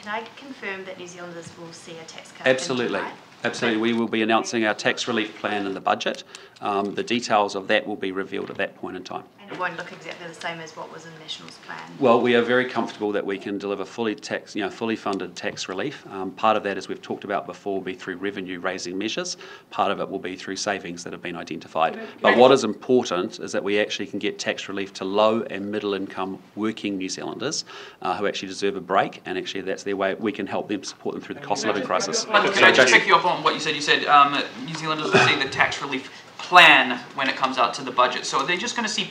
Can I confirm that New Zealanders will see a tax cut? Absolutely. In July? Absolutely. We will be announcing our tax relief plan in the budget. The details of that will be revealed at that point in time. And it won't look exactly the same as what was in National's plan? Well, we are very comfortable that we can deliver fully funded tax relief. Part of that, as we've talked about before, will be through revenue raising measures. Part of it will be through savings that have been identified. But what is important is that we actually can get tax relief to low and middle income working New Zealanders who actually deserve a break, and actually that's their way we can help them, support them through the cost of living crisis. Can I just pick you up on what you said? You said New Zealanders will see the tax relief plan when it comes out to the budget. So are they just going to see a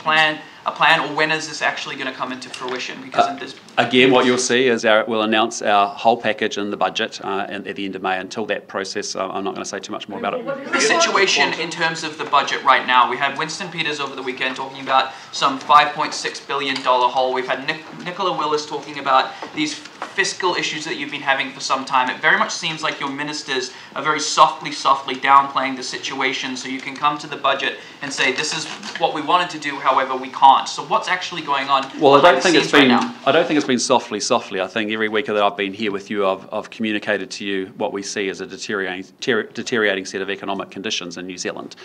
plan, or when is this actually going to come into fruition? Because again, what you'll see is we'll announce our whole package in the budget at the end of May. Until that process, I'm not going to say too much more about it. The situation in terms of the budget right now, we had Winston Peters over the weekend talking about some $5.6 billion hole. We've had Nicola Willis talking about these fiscal issues that you've been having for some time. It very much seems like your ministers are very softly downplaying the situation, so you can come to the budget and say, this is what we wanted to do, however we can't. So what's actually going on? Well, I don't think it's been softly. I think every week that I've been here with you, I've communicated to you what we see as a deteriorating set of economic conditions in New Zealand.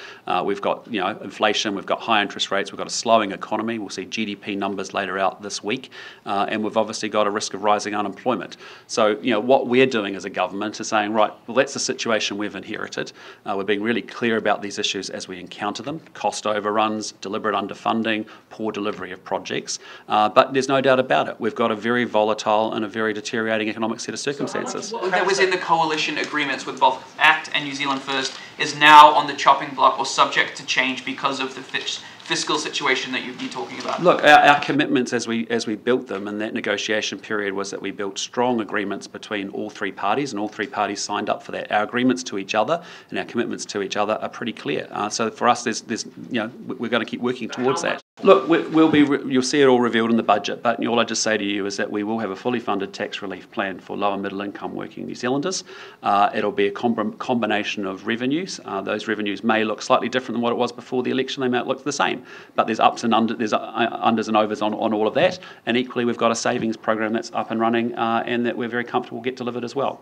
We've got inflation, we've got high interest rates, we've got a slowing economy. We'll see GDP numbers later out this week, and we've obviously got a risk of rising unemployment. So what we're doing as a government is saying, right, well, that's the situation we've inherited. We're being really clear about these issues as we encounter them: cost overruns, deliberate underfunding, poor delivery of projects. But there's no doubt about it, we've got a very volatile and a very deteriorating economic set of circumstances. That was in the coalition agreements with both ACT and New Zealand First is now on the chopping block or subject to change because of the fiscal situation that you've been talking about. Look, our commitments as we built them in that negotiation period was that we built strong agreements between all three parties, and all three parties signed up for that. Our agreements to each other and our commitments to each other are pretty clear. So for us, we're going to keep working towards that. Look, you'll see it all revealed in the budget, but all I just say to you is that we will have a fully funded tax relief plan for low and middle income working New Zealanders. It'll be a combination of revenues. Those revenues may look slightly different than what it was before the election. They might look the same, but there's ups and unders, there's unders and overs on all of that. And equally, we've got a savings program that's up and running and that we're very comfortable will get delivered as well.